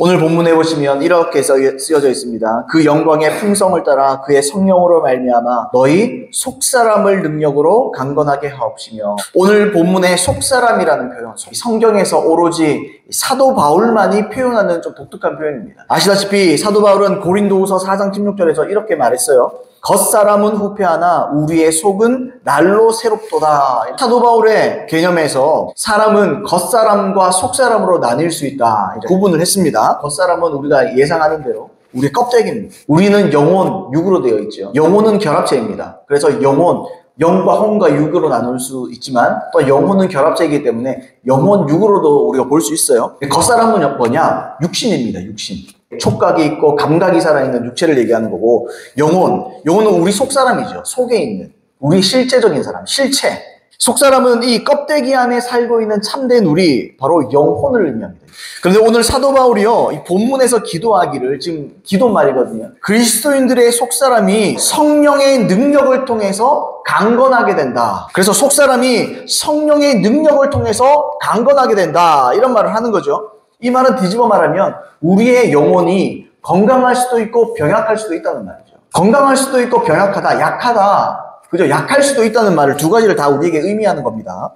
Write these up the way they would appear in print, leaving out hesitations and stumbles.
오늘 본문에 보시면 이렇게 쓰여져 있습니다. 그 영광의 풍성을 따라 그의 성령으로 말미암아 너희 속사람을 능력으로 강건하게 하옵시며. 오늘 본문의 속사람이라는 표현, 성경에서 오로지 사도 바울만이 표현하는 좀 독특한 표현입니다. 아시다시피 사도 바울은 고린도후서 4장 16절에서 이렇게 말했어요. 겉사람은 후패하나 우리의 속은 날로 새롭도다. 사도 바울의 개념에서 사람은 겉사람과 속사람으로 나뉠 수 있다, 이렇게 구분을 했습니다. 겉사람은 우리가 예상하는 대로 우리의 껍데기입니다. 우리는 영혼, 육으로 되어 있죠. 영혼은 결합체입니다. 그래서 영과 혼과 육으로 나눌 수 있지만 또 영혼은 결합체이기 때문에 영혼, 육으로도 우리가 볼 수 있어요. 겉사람은 뭐냐? 육신입니다. 육신. 촉각이 있고 감각이 살아있는 육체를 얘기하는 거고, 영혼은 우리 속사람이죠. 속에 있는 우리 실제적인 사람, 실체. 속사람은 이 껍데기 안에 살고 있는 참된 우리, 바로 영혼을 의미합니다. 그런데 오늘 사도 바울이요, 이 본문에서 기도하기를, 지금 기도말이거든요. 그리스도인들의 속사람이 성령의 능력을 통해서 강건하게 된다. 그래서 속사람이 성령의 능력을 통해서 강건하게 된다, 이런 말을 하는 거죠. 이 말은 뒤집어 말하면 우리의 영혼이 건강할 수도 있고 병약할 수도 있다는 말이죠. 건강할 수도 있고 병약하다, 약하다, 그죠? 약할 수도 있다는 말을 두 가지를 다 우리에게 의미하는 겁니다.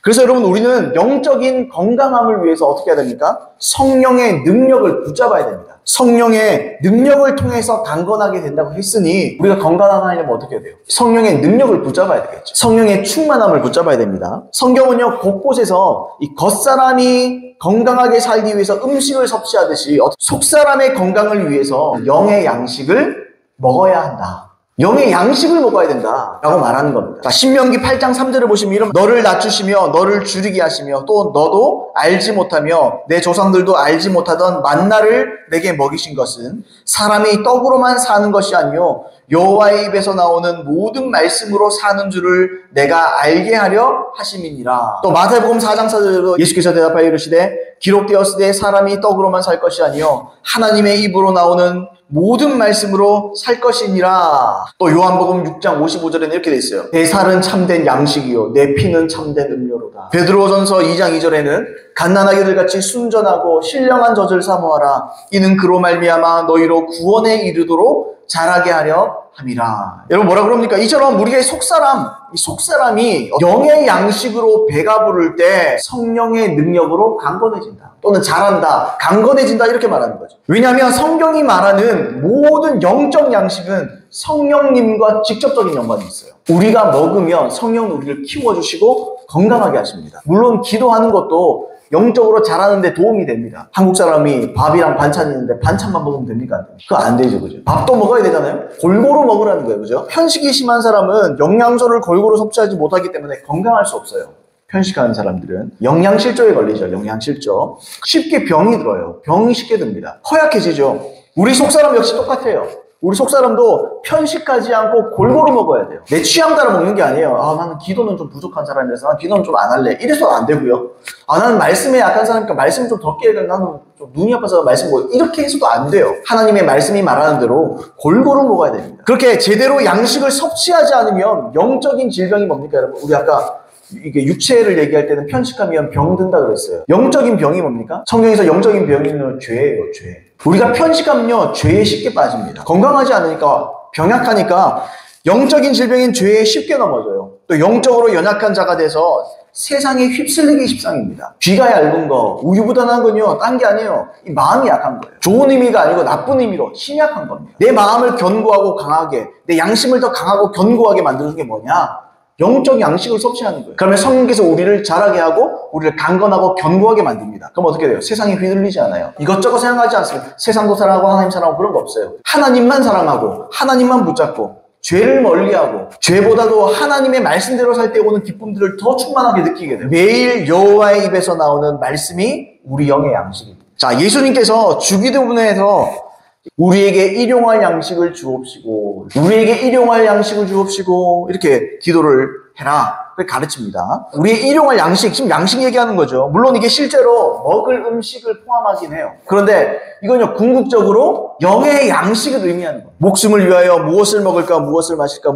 그래서 여러분, 우리는 영적인 건강함을 위해서 어떻게 해야 됩니까? 성령의 능력을 붙잡아야 됩니다. 성령의 능력을 통해서 강건하게 된다고 했으니 우리가 건강하려면 어떻게 해야 돼요? 성령의 능력을 붙잡아야 되겠죠. 성령의 충만함을 붙잡아야 됩니다. 성경은요, 곳곳에서 이 겉사람이 건강하게 살기 위해서 음식을 섭취하듯이 속사람의 건강을 위해서 영의 양식을 먹어야 한다. 영의 양식을 먹어야 된다 라고 말하는 겁니다. 자, 신명기 8장 3절을 보시면 이런, 너를 낮추시며 너를 줄이게 하시며 또 너도 알지 못하며 내 조상들도 알지 못하던 만나를 내게 먹이신 것은 사람이 떡으로만 사는 것이 아니요 여호와의 입에서 나오는 모든 말씀으로 사는 줄을 내가 알게 하려 하심이니라. 또 마태복음 4장 4절에도 예수께서 대답하여 이르시되 기록되었으되 사람이 떡으로만 살 것이 아니요 하나님의 입으로 나오는 모든 말씀으로 살 것이니라. 또 요한복음 6장 55절에는 이렇게 돼 있어요. 내 살은 참된 양식이요 내 피는 참된 음료로다. 베드로전서 2장 2절에는 갓난아기들 같이 순전하고 신령한 젖을 사모하라. 이는 그로 말미암아 너희로 구원에 이르도록 자라게 하려 함이라. 여러분, 뭐라 그럽니까? 이처럼 우리의 속사람이 영의 양식으로 배가 부를 때 성령의 능력으로 강건해진다, 또는 자란다, 강건해진다, 이렇게 말하는 거죠. 왜냐하면 성경이 말하는 모든 영적 양식은 성령님과 직접적인 연관이 있어요. 우리가 먹으면 성령은 우리를 키워주시고 건강하게 하십니다. 물론 기도하는 것도 영적으로 자라는데 도움이 됩니다. 한국 사람이 밥이랑 반찬이 있는데 반찬만 먹으면 됩니까? 안 됩니까? 그거 안 되죠, 그죠? 밥도 먹어야 되잖아요? 골고루 먹으라는 거예요, 그죠? 편식이 심한 사람은 영양소를 골고루 섭취하지 못하기 때문에 건강할 수 없어요. 편식하는 사람들은 영양실조에 걸리죠. 영양실조. 쉽게 병이 들어요. 병이 쉽게 듭니다. 허약해지죠. 우리 속사람 역시 똑같아요. 우리 속사람도 편식하지 않고 골고루 먹어야 돼요. 내 취향 따라 먹는 게 아니에요. 나는 기도는 좀 부족한 사람이라서 난 기도는 좀 안 할래, 이래서 안 되고요. 나는 말씀에 약한 사람이니까 말씀 좀 더 깨야 돼, 나는 좀 눈이 아파서 말씀 뭐, 이렇게 해서도 안 돼요. 하나님의 말씀이 말하는 대로 골고루 먹어야 됩니다. 그렇게 제대로 양식을 섭취하지 않으면 영적인 질병이 뭡니까, 여러분? 우리 아까 이게 육체를 얘기할 때는 편식하면 병든다 그랬어요. 영적인 병이 뭡니까? 성경에서 영적인 병이면 죄예요, 죄. 우리가 편식하면요 죄에 쉽게 빠집니다. 건강하지 않으니까, 병약하니까 영적인 질병인 죄에 쉽게 넘어져요. 또 영적으로 연약한 자가 돼서 세상에 휩쓸리기 십상입니다. 귀가 얇은 거, 우유부단한 건요 딴 게 아니에요. 이 마음이 약한 거예요. 좋은 의미가 아니고 나쁜 의미로 힘이 약한 겁니다. 내 마음을 견고하고 강하게, 내 양심을 더 강하고 견고하게 만들어준 게 뭐냐? 영적 양식을 섭취하는 거예요. 그러면 성령께서 우리를 자라게 하고 우리를 강건하고 견고하게 만듭니다. 그럼 어떻게 돼요? 세상에 휘둘리지 않아요. 이것저것 생각하지 않습니다. 세상도 사랑하고 하나님 사랑하고 그런 거 없어요. 하나님만 사랑하고 하나님만 붙잡고 죄를 멀리하고 죄보다도 하나님의 말씀대로 살 때 오는 기쁨들을 더 충만하게 느끼게 돼요. 매일 여호와의 입에서 나오는 말씀이 우리 영의 양식입니다. 자, 예수님께서 주기도문에서 우리에게 일용할 양식을 주옵시고, 우리에게 일용할 양식을 주옵시고, 이렇게 기도를 해라, 그렇게 가르칩니다. 우리의 일용할 양식, 지금 양식 얘기하는 거죠. 물론 이게 실제로 먹을 음식을 포함하긴 해요. 그런데 이건요, 궁극적으로 영의 양식을 의미하는 거예요. 목숨을 위하여 무엇을 먹을까, 무엇을 마실까,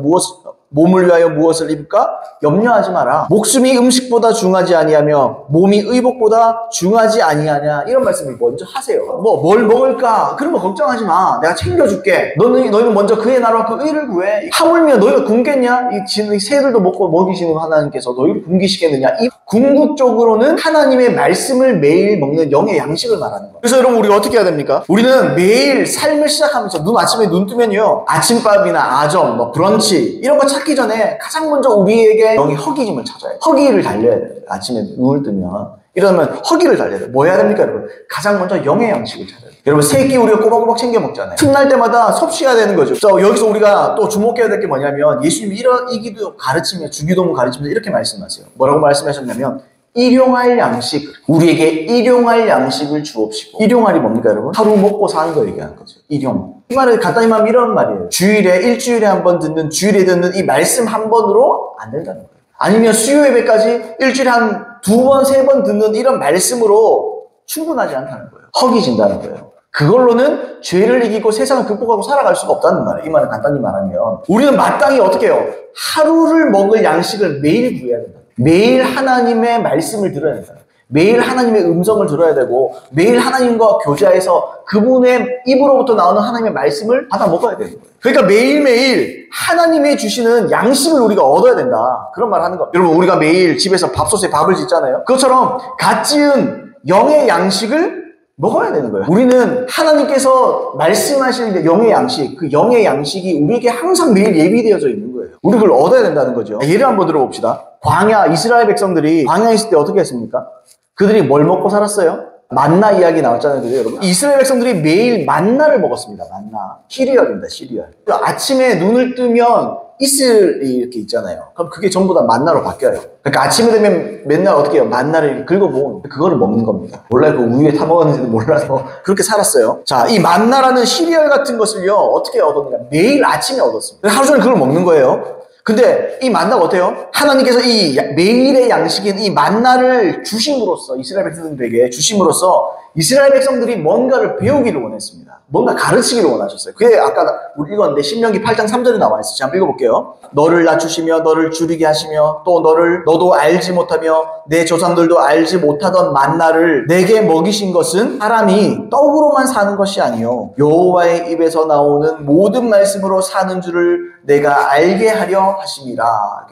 몸을 위하여 무엇을 입을까? 염려하지 마라. 목숨이 음식보다 중하지 아니하며 몸이 의복보다 중하지 아니하냐. 이런 말씀을 먼저 하세요. 뭘 먹을까? 그런 거 걱정하지 마. 내가 챙겨줄게. 너희는 먼저 그의 나라와 그 의를 구해. 하물며 너희가 굶겠냐? 이 새들도 먹고 먹이시는 하나님께서 너희를 굶기시겠느냐? 이 궁극적으로는 하나님의 말씀을 매일 먹는 영의 양식을 말하는 거예요. 그래서 여러분 우리가 어떻게 해야 됩니까? 우리는 매일 삶을 시작하면서 아침에 눈 뜨면요, 아침밥이나 아점, 브런치 이런 거 찾기 전에 가장 먼저 우리에게 영이 허기짐을 찾아야 돼요. 허기를 달려야 돼요. 아침에 눈을 뜨면 이러면 허기를 달려야 돼요. 뭐 해야 됩니까 여러분? 가장 먼저 영의 양식을 찾아야 돼요. 여러분 세 끼 우리가 꼬박꼬박 챙겨 먹잖아요. 틈날 때마다 섭취해야 되는 거죠. 그래서 여기서 우리가 또 주목해야 될 게 뭐냐면, 예수님이 이 기도 가르치며, 주기도문 가르치면서 이렇게 말씀하세요. 뭐라고 말씀하셨냐면, 일용할 양식, 우리에게 일용할 양식을 주옵시고. 일용할이 뭡니까 여러분? 하루 먹고 사는 거 얘기하는 거죠. 일용. 이 말을 간단히 말하면 이런 말이에요. 일주일에 한 번 듣는, 주일에 듣는 이 말씀 한 번으로 안 된다는 거예요. 아니면 수요 예배까지 일주일에 한 2번, 3번 듣는 이런 말씀으로 충분하지 않다는 거예요. 허기진다는 거예요. 그걸로는 죄를 이기고 세상을 극복하고 살아갈 수가 없다는 말이에요. 이 말을 간단히 말하면 우리는 마땅히 어떻게 해요? 하루를 먹을 양식을 매일 구해야 된다. 매일 하나님의 말씀을 들어야 된다. 매일 하나님의 음성을 들어야 되고 매일 하나님과 교제해서 그분의 입으로부터 나오는 하나님의 말씀을 받아 먹어야 되는 거예요. 그러니까 매일매일 하나님이 주시는 양식을 우리가 얻어야 된다. 그런 말 하는 거. 여러분 우리가 매일 집에서 밥솥에 밥을 짓잖아요. 그것처럼 갓 지은 영의 양식을 먹어야 되는 거예요. 우리는 하나님께서 말씀하시는 영의 양식, 그 영의 양식이 우리에게 항상 매일 예비되어져 있는 거예요. 우리 그걸 얻어야 된다는 거죠. 예를 한번 들어봅시다. 광야, 이스라엘 백성들이 광야에 있을 때 어떻게 했습니까? 그들이 뭘 먹고 살았어요? 만나 이야기 나왔잖아요. 그죠, 여러분? 이스라엘 백성들이 매일 만나를 먹었습니다. 만나. 시리얼입니다, 시리얼. 아침에 눈을 뜨면 이슬이 이렇게 있잖아요. 그럼 그게 전부 다 만나로 바뀌어요. 그러니까 아침에 되면 맨날 어떻게 해요? 만나를 이렇게 긁어모으는, 그거를 먹는 겁니다. 몰라요. 그 우유에 타먹었는지도 몰라서 그렇게 살았어요. 자, 이 만나라는 시리얼 같은 것을요, 어떻게 얻었느냐? 매일 아침에 얻었습니다. 하루 종일 그걸 먹는 거예요. 근데 이 만나가 어때요? 하나님께서 이 매일의 양식인 이 만나를 주심으로써, 이스라엘 백성들에게 주심으로써 이스라엘 백성들이 뭔가를 배우기를 원했습니다. 뭔가 가르치기를 원하셨어요. 그게 아까 우리 읽었는데 신명기 8장 3절에 나와 있어요. 한번 읽어볼게요. 너를 낮추시며 너를 줄이게 하시며 또 너도 알지 못하며 내 조상들도 알지 못하던 만나를 내게 먹이신 것은 사람이 떡으로만 사는 것이 아니요 여호와의 입에서 나오는 모든 말씀으로 사는 줄을 내가 알게 하려 하심이라.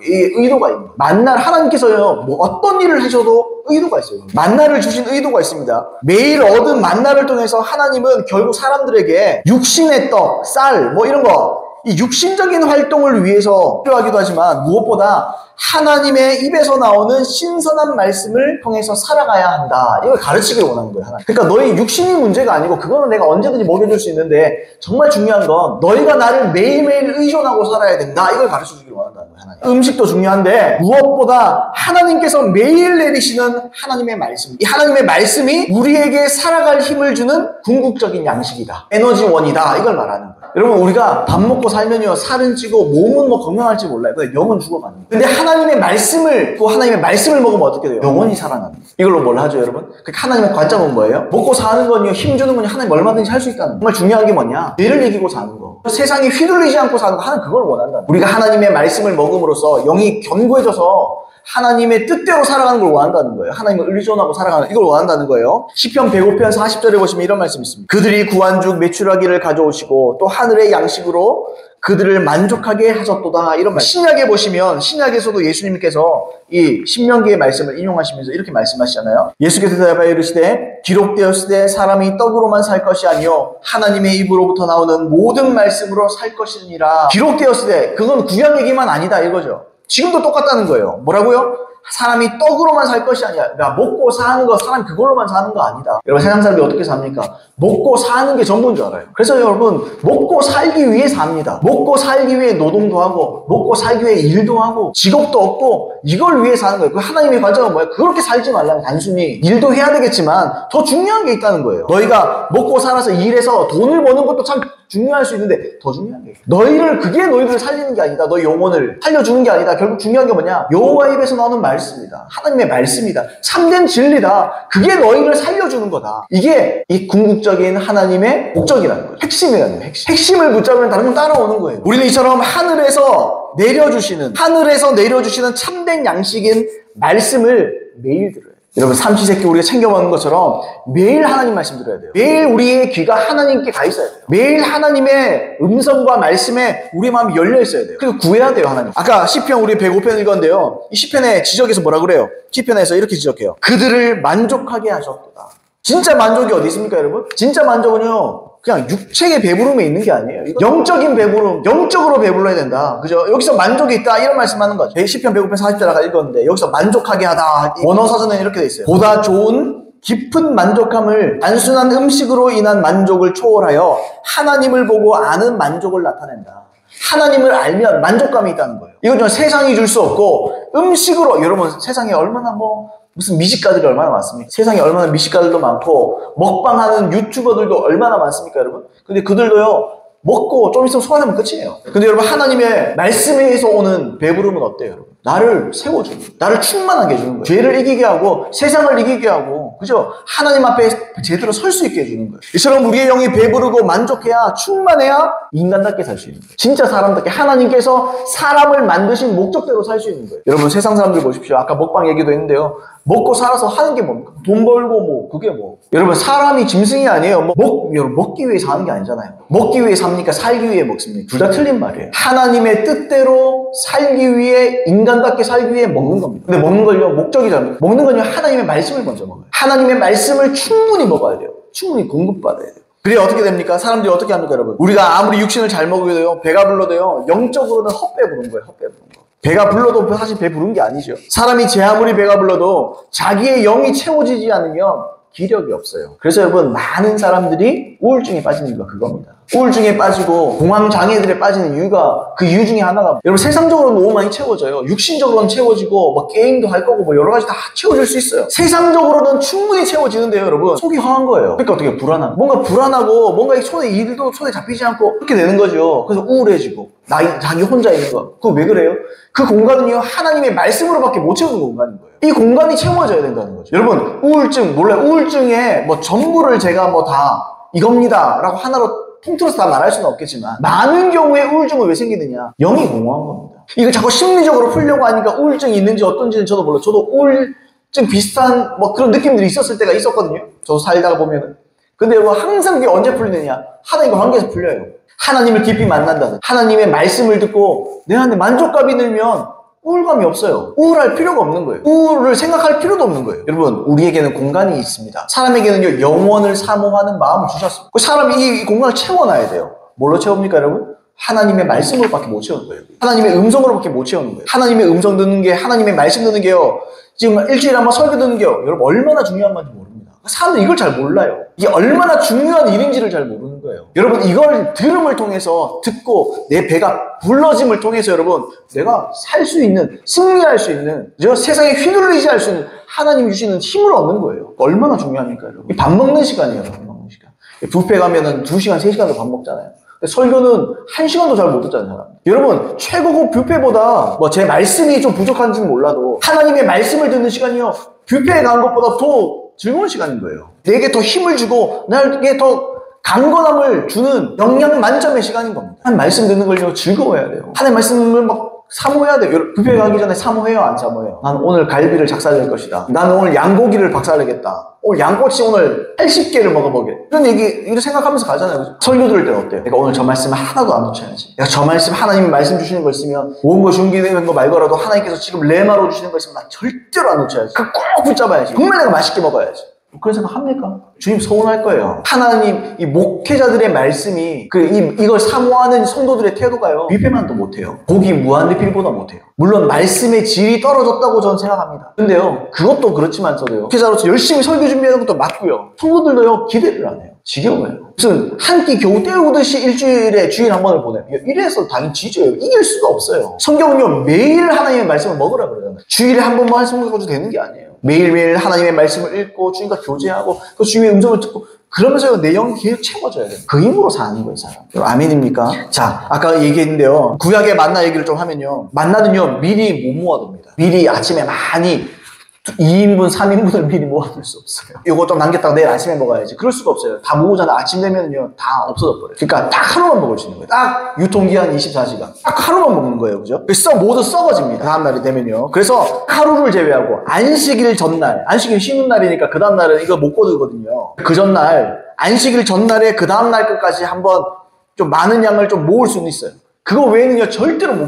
이 의도가 있는 거예요. 만나를 하나님께서요, 뭐 어떤 일을 하셔도 의도가 있어요. 만나를 주신 의도가 있습니다. 매일 얻은 만나를 통해서 하나님은 결국 사람들에게 육신의 떡, 쌀, 뭐 이런 거, 이 육신적인 활동을 위해서 필요하기도 하지만 무엇보다 하나님의 입에서 나오는 신선한 말씀을 통해서 살아가야 한다. 이걸 가르치기를 원하는 거예요, 하나님. 그러니까 너희 육신이 문제가 아니고 그거는 내가 언제든지 먹여줄 수 있는데 정말 중요한 건 너희가 나를 매일매일 의존하고 살아야 된다. 이걸 가르쳐주기를 원한다는 거예요, 하나님. 음식도 중요한데 무엇보다 하나님께서 매일 내리시는 하나님의 말씀, 이 하나님의 말씀이 우리에게 살아갈 힘을 주는 궁극적인 양식이다. 에너지원이다. 이걸 말하는 거예요. 여러분 우리가 밥 먹고 살면요 살은 찌고 몸은 뭐 건강할지 몰라요. 근데 영은 죽어가는 거예요. 근데 하나님의 말씀을 먹으면 어떻게 돼요? 영원히 살아나는 거예요. 이걸로 뭘 하죠 여러분? 그러니까 하나님의 관점은 뭐예요? 먹고 사는 건요, 힘주는 건요, 하나님 얼마든지 할 수 있다는 거예요. 정말 중요한 게 뭐냐? 죄를 이기고 사는 거, 세상에 휘둘리지 않고 사는 거, 하나님 그걸 원한다는 거예요. 우리가 하나님의 말씀을 먹음으로써 영이 견고해져서 하나님의 뜻대로 살아가는 걸 원한다는 거예요. 하나님을 의존하고 살아가는, 이걸 원한다는 거예요. 시편 105편 40절에 보시면 이런 말씀이 있습니다. 그들이 구한 즉 메추라기를 가져오시고 또 하늘의 양식으로 그들을 만족하게 하셨도다. 이런 말씀. 신약에 보시면, 신약에서도 예수님께서 이 신명기의 말씀을 인용하시면서 이렇게 말씀하시잖아요. 예수께서 대답하여 이르시되 기록되었으되 사람이 떡으로만 살 것이 아니요 하나님의 입으로부터 나오는 모든 말씀으로 살 것이니라. 기록되었으되, 그건 구약 얘기만 아니다 이거죠. 지금도 똑같다는 거예요. 뭐라고요? 사람이 떡으로만 살 것이 아니야. 그러니까 먹고 사는 거, 사람이 그걸로만 사는 거 아니다. 여러분 세상 사람들이 어떻게 삽니까? 먹고 사는 게 전부인 줄 알아요. 그래서 여러분 먹고 살기 위해 삽니다. 먹고 살기 위해 노동도 하고 먹고 살기 위해 일도 하고 직업도 얻고 이걸 위해 사는 거예요. 그 하나님의 관점은 뭐예요? 그렇게 살지 말라는, 단순히 일도 해야 되겠지만 더 중요한 게 있다는 거예요. 너희가 먹고 살아서 일해서 돈을 버는 것도 참 중요할 수 있는데 더 중요한 게 그게 너희들을 살리는 게 아니다. 너희 영혼을 살려주는 게 아니다. 결국 중요한 게 뭐냐? 여호와 입에서 나오는 말 말씀이다. 하나님의 말씀이다. 참된 진리다. 그게 너희를 살려주는 거다. 이게 이 궁극적인 하나님의 목적이라는 거예요. 핵심이라는 거예요. 핵심을 붙잡으면 다른 건 따라오는 거예요. 우리는 이처럼 하늘에서 내려주시는 참된 양식인 말씀을 매일 들어요. 여러분 삼시세끼 우리가 챙겨 먹는 것처럼 매일 하나님 말씀 들어야 돼요. 매일 우리의 귀가 하나님께 가 있어야 돼요. 매일 하나님의 음성과 말씀에 우리의 마음이 열려 있어야 돼요. 그리고 구해야 돼요, 하나님. 아까 시편 우리 105편 읽었는데요. 이 시편의 지적에서 뭐라 그래요? 시편에서 이렇게 지적해요. 그들을 만족하게 하셨도다. 진짜 만족이 어디 있습니까, 여러분? 진짜 만족은요, 그냥 육체의 배부름에 있는 게 아니에요. 영적인 배부름, 영적으로 배불러야 된다. 그죠? 여기서 만족이 있다, 이런 말씀 하는 거죠. 시편 105편 40절 아까 읽었는데, 여기서 만족하게 하다. 원어사전에 이렇게 돼 있어요. 보다 좋은 깊은 만족함을 단순한 음식으로 인한 만족을 초월하여 하나님을 보고 아는 만족을 나타낸다. 하나님을 알면 만족감이 있다는 거예요. 이건 좀 세상이 줄 수 없고, 음식으로, 여러분, 세상에 얼마나 무슨 미식가들이 얼마나 많습니까? 세상에 얼마나 미식가들도 많고 먹방하는 유튜버들도 얼마나 많습니까, 여러분? 근데 그들도요, 먹고 좀 있으면 소화하면 끝이에요. 근데 여러분, 하나님의 말씀에서 오는 배부름은 어때요, 여러분? 나를 세워주는 거예요. 나를 충만하게 해주는 거예요. 죄를 이기게 하고 세상을 이기게 하고, 그죠? 하나님 앞에 제대로 설 수 있게 해주는 거예요. 이처럼 우리의 영이 배부르고 만족해야, 충만해야 인간답게 살 수 있는 거예요. 진짜 사람답게 하나님께서 사람을 만드신 목적대로 살 수 있는 거예요. 여러분, 세상 사람들 보십시오. 아까 먹방 얘기도 했는데요. 먹고 살아서 하는 게 뭡니까? 돈 벌고 그게 뭐. 여러분, 사람이 짐승이 아니에요. 여러분, 먹기 위해 사는 게 아니잖아요. 먹기 위해 삽니까? 살기 위해 먹습니까? 둘 다 틀린 말이에요. 하나님의 뜻대로 살기 위해, 인간답게 살기 위해 먹는 겁니다. 근데 먹는 걸요, 목적이잖아요. 먹는 건요, 하나님의 말씀을 먼저 먹어요. 하나님의 말씀을 충분히 먹어야 돼요. 충분히 공급받아야 돼요. 그래 어떻게 됩니까? 사람들이 어떻게 합니까, 여러분? 우리가 아무리 육신을 잘 먹어도요, 배가 불러도요, 영적으로는 헛배 부른 거예요, 헛배 부른 거. 배가 불러도 사실 배 부른 게 아니죠. 사람이 제 아무리 배가 불러도 자기의 영이 채워지지 않으면 기력이 없어요. 그래서 여러분, 많은 사람들이 우울증에 빠지는 이유가 그겁니다. 우울증에 빠지고 공황장애들에 빠지는 이유가, 그 이유 중에 하나가, 여러분, 세상적으로는 너무 많이 채워져요. 육신적으로는 채워지고 게임도 할 거고 여러 가지 다 채워질 수 있어요. 세상적으로는 충분히 채워지는데요, 여러분, 속이 허한 거예요. 그러니까 어떻게 불안한, 뭔가 불안하고 뭔가 일도 손에 잡히지 않고 그렇게 되는 거죠. 그래서 우울해지고 자기 혼자 있는 거. 그거 왜 그래요? 그 공간은요, 하나님의 말씀으로밖에 못 채우는 공간인 거예요. 이 공간이 채워져야 된다는 거죠. 여러분, 우울증, 몰라요. 우울증의 전부를 제가 다 이겁니다 라고 하나로 통틀어서 다 말할 수는 없겠지만, 많은 경우에 우울증은 왜 생기느냐? 영이 공허한 겁니다. 이거 자꾸 심리적으로 풀려고 하니까 우울증이 있는지 어떤지는 저도 몰라요. 저도 우울증 비슷한 그런 느낌들이 있었을 때가 있었거든요. 저도 살다가 보면은. 근데 여러분, 항상 그게 언제 풀리느냐? 하나님과 관계에서 풀려요. 하나님을 깊이 만난다든, 하나님의 말씀을 듣고 내 안에 만족감이 늘면 우울감이 없어요. 우울할 필요가 없는 거예요. 우울을 생각할 필요도 없는 거예요. 여러분, 우리에게는 공간이 있습니다. 사람에게는요, 영원을 사모하는 마음을 주셨습니다. 사람이 이 공간을 채워놔야 돼요. 뭘로 채웁니까, 여러분? 하나님의 말씀으로밖에 못 채우는 거예요. 하나님의 음성으로밖에 못 채우는 거예요. 하나님의 음성 듣는 게, 하나님의 말씀 듣는 게요, 지금 일주일에 한번 설교 듣는 게요, 여러분, 얼마나 중요한 건지 모릅니다. 사람들이 이걸 잘 몰라요. 이게 얼마나 중요한 일인지를 잘 모르는 거예요. 여러분, 이걸 들음을 통해서, 듣고 내 배가 불러짐을 통해서 여러분, 내가 살 수 있는, 승리할 수 있는, 세상에 휘둘리지 않을 수 있는 하나님이 주시는 힘을 얻는 거예요. 얼마나 중요합니까, 여러분? 밥 먹는 시간이에요. 밥 먹는 시간. 뷔페 가면은 2시간, 3시간도 밥 먹잖아요. 설교는 1시간도 잘 못 듣잖아요, 사람. 여러분, 최고급 뷔페보다 제 말씀이 좀 부족한지는 몰라도 하나님의 말씀을 듣는 시간이요, 뷔페에 간 것보다 더 즐거운 시간인 거예요. 내게 더 힘을 주고 나에게 더 강건함을 주는 영양 만점의 시간인 겁니다. 하나님 말씀 듣는 걸요, 즐거워해야 돼요. 하나님 말씀을 사모해야 돼요. 뷔페 가기 전에 사모해요, 안 사모해요? 난 오늘 갈비를 작살낼 것이다. 나는 오늘 양고기를 박살내겠다. 오늘 양꼬치 오늘 80개를 먹어보게. 이런 생각하면서 가잖아요. 설교 들을 때는 어때요? 내가 오늘 저 말씀을 하나도 안 놓쳐야지. 내가 저 말씀, 하나님이 말씀 주시는 거 있으면, 무언가 준비되는 거 말고라도 하나님께서 지금 레마로 주시는 거 있으면 나 절대로 안 놓쳐야지. 그거 꼭 붙잡아야지. 정말 내가 맛있게 먹어야지. 그런 생각 합니까? 주님 서운할 거예요. 하나님, 이 목회자들의 말씀이, 이걸 사모하는 성도들의 태도가요, 뷔페만도 못해요. 고기 무한리필보다 못해요. 물론 말씀의 질이 떨어졌다고 저는 생각합니다. 근데요, 그것도 그렇지만서도요, 목회자로서 열심히 설교 준비하는 것도 맞고요, 성도들도요, 기대를 안 해요. 지겨워요. 무슨 한 끼 겨우 때우듯이 일주일에 주일 한 번을 보내요. 이래서 당연히 지져요. 이길 수가 없어요. 성경은요, 매일 하나님의 말씀을 먹으라 그러잖아요. 주일에 한 번 말씀 먹어도 되는 게 아니에요. 매일매일 하나님의 말씀을 읽고 주님과 교제하고 그 주님의 음성을 듣고 그러면서 내 영이 계속 채워져야 돼요. 그 힘으로 사는 거예요, 사람. 아멘입니까? 자, 아까 얘기했는데요. 구약의 만나 얘기를 좀 하면요. 만나는요, 미리 못 모아둡니다. 미리 아침에 많이 2인분, 3인분을 미리 모아둘 수 없어요. 이거 좀 남겼다가 내일 아침에 먹어야지. 그럴 수가 없어요. 다 모으잖아. 아침 되면요, 다 없어져 버려요. 그러니까 딱 하루만 먹을 수 있는 거예요. 딱 유통기한 24시간. 딱 하루만 먹는 거예요. 그죠? 그래서 모두 썩어집니다. 다음날이 되면요. 그래서 하루를 제외하고 안식일 전날, 안식일 쉬는 날이니까 그 다음날은 이거 못 거두거든요. 그 전날, 안식일 전날에 그 다음날 끝까지 한번 좀 많은 양을 좀 모을 수는 있어요. 그거 외에는요, 절대로 못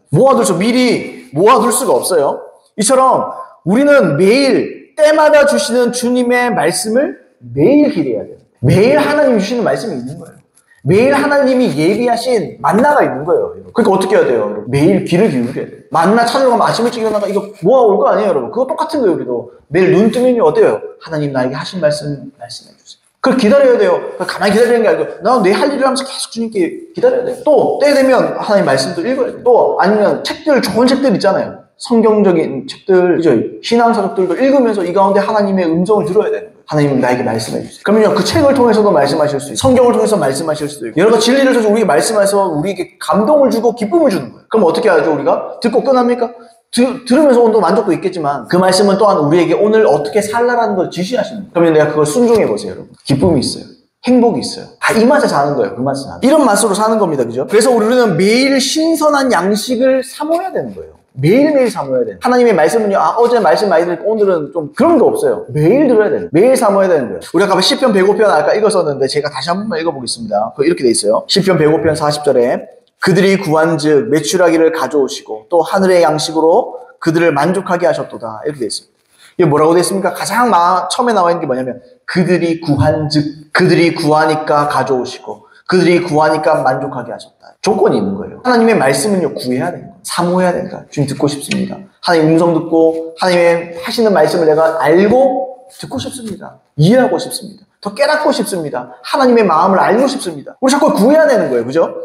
모읍니다. 미리 모아둘 수가 없어요. 이처럼 우리는 매일 때마다 주시는 주님의 말씀을 매일 기대해야 돼요. 매일 하나님이 주시는 말씀이 있는 거예요. 매일 하나님이 예비하신 만나가 있는 거예요. 그러니까 어떻게 해야 돼요? 여러분? 매일 귀를 기울여야 돼요. 만나 찾으러 가면 아침 일찍 일어나가 이거 모아올 거 아니에요, 여러분? 그거 똑같은 거예요, 우리도. 매일 눈 뜨면 어때요? 하나님 나에게 하신 말씀해 주세요. 그걸 기다려야 돼요. 가만히 기다리는 게 아니고 나 내 할 일을 하면서 계속 주님께 기다려야 돼요. 또 때 되면 하나님 말씀도 읽어야 돼요. 또 아니면 좋은 책들 있잖아요. 성경적인 책들, 그죠? 신앙서적들도 읽으면서 이 가운데 하나님의 음성을 들어야 되는 거예요. 하나님 나에게 말씀해 주세요. 그러면요, 그 책을 통해서도 말씀하실 수 있고, 성경을 통해서 말씀하실 수도 있고, 여러 가지 진리를 통해서 우리에게 말씀해서 우리에게 감동을 주고 기쁨을 주는 거예요. 그럼 어떻게 하죠, 우리가? 듣고 끝납니까? 들으면서 온도 만족도 있겠지만, 그 말씀은 또한 우리에게 오늘 어떻게 살라라는 걸 지시하시는 거예요. 그러면 내가 그걸 순종해 보세요, 여러분. 기쁨이 있어요. 행복이 있어요. 이 맛에 사는 거예요. 그 맛에 사는. 이런 맛으로 사는 겁니다. 그죠? 그래서 우리는 매일 신선한 양식을 사모해야 되는 거예요. 매일매일 사모해야 돼요. 하나님의 말씀은요, 어제 말씀 많이 들었고 오늘은 좀 그런 거 없어요. 매일 들어야 돼요. 매일 사모해야 되는 거예요. 우리가 아까 시편 105편 아까 읽었었는데 제가 다시 한 번만 읽어보겠습니다. 이렇게 돼 있어요. 시편 105편 40절에 그들이 구한즉 메추라기를 가져오시고 또 하늘의 양식으로 그들을 만족하게 하셨도다. 이렇게 돼 있습니다. 이게 뭐라고 돼 있습니까? 가장 처음에 나와 있는 게 뭐냐면 그들이 구한즉, 그들이 구하니까 가져오시고 그들이 구하니까 만족하게 하셨다. 조건이 있는 거예요. 하나님의 말씀은요, 구해야 되는 거예요. 사모해야 되는 거예요. 주님 듣고 싶습니다. 하나님 음성 듣고 하나님의 하시는 말씀을 내가 알고 듣고 싶습니다. 이해하고 싶습니다. 더 깨닫고 싶습니다. 하나님의 마음을 알고 싶습니다. 우리 자꾸 구해야 되는 거예요. 그죠?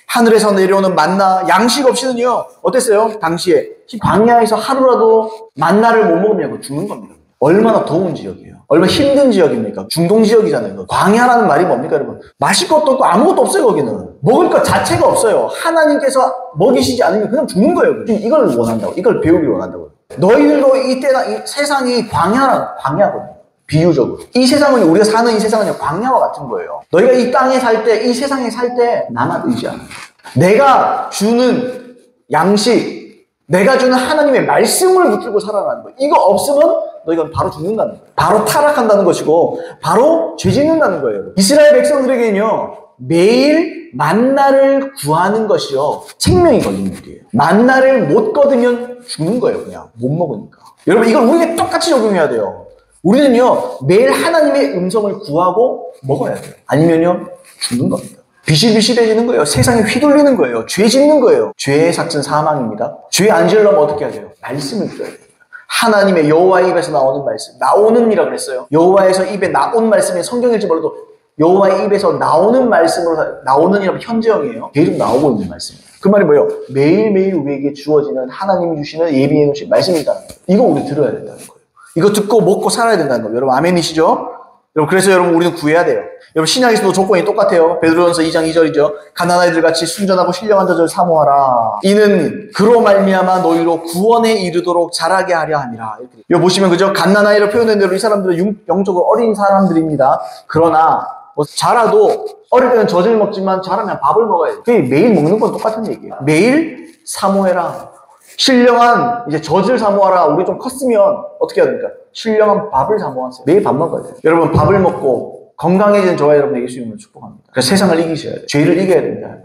하늘에서 내려오는 만나, 양식 없이는요, 어땠어요? 당시에 광야에서 하루라도 만나를 못 먹으면 죽는 겁니다. 얼마나 더운 지역이에요. 얼마나 힘든 지역입니까? 중동 지역이잖아요. 광야라는 말이 뭡니까, 여러분? 마실 것도 없고 아무것도 없어요, 거기는. 먹을 것 자체가 없어요. 하나님께서 먹이시지 않으면 그냥 죽는 거예요. 이걸 원한다고. 이걸 배우기 원한다고. 너희들도 이때가, 이 세상이 광야거든요. 비유적으로. 이 세상은, 우리가 사는 이 세상은 광야와 같은 거예요. 너희가 이 땅에 살 때, 이 세상에 살 때, 나만 의지하는 거예요. 내가 주는 양식, 내가 주는 하나님의 말씀을 붙들고 살아가는 거예요. 이거 없으면 너희가 바로 죽는다는 거예요. 바로 타락한다는 것이고 바로 죄 짓는다는 거예요. 이스라엘 백성들에게는요, 매일 만나를 구하는 것이요, 생명이 걸리는 일이에요. 만나를 못 거두면 죽는 거예요. 그냥 못 먹으니까. 여러분, 이걸 우리에게 똑같이 적용해야 돼요. 우리는요, 매일 하나님의 음성을 구하고 먹어야 돼요. 아니면요, 죽는 겁니다. 비실비실해지는 거예요. 세상에 휘둘리는 거예요. 죄 짓는 거예요. 죄의 삭은 사망입니다. 죄 안 지으려면 어떻게 해야 돼요? 말씀을 들어야 돼요. 하나님의 여호와의 입에서 나오는 말씀, 나오는이라고 그랬어요. 여호와에서 입에 나온 말씀이 성경일지 몰라도 여호와의 입에서 나오는 말씀으로, 나오는이라면 현재형이에요. 계속 나오고 있는 말씀이에요. 그 말이 뭐예요? 매일매일 우리에게 주어지는 하나님이 주시는 예비해 놓으신 말씀이라는 거예요. 이거 우리 들어야 된다는 거예요. 이거 듣고 먹고 살아야 된다는 거예요. 여러분 아멘이시죠? 여러분, 그래서 여러분 우리는 구해야 돼요. 여러분 신약에서도 조건이 똑같아요. 베드로전서 2장 2절이죠. 가난아이들 같이 순전하고 신령한 자를 사모하라. 이는 그로 말미암아 너희로 구원에 이르도록 자라게 하려 함이라. 여기 보시면 그죠? 갓난아이로 표현된 대로 이 사람들은 영적으로 어린 사람들입니다. 그러나 자라도 어릴 때는 젖을 먹지만 자라면 밥을 먹어야 돼요. 그게 매일 먹는 건 똑같은 얘기예요. 매일 사모해라. 신령한 이제 젖을 사모하라. 우리 좀 컸으면 어떻게 해야 됩니까? 신령한 밥을 사모하세요. 매일 밥 먹어야 돼요. 여러분 밥을 먹고 건강해진 저와 여러분에게 예수님을 축복합니다. 그래서 세상을 이기셔야 돼요. 죄를 이겨야 됩니다.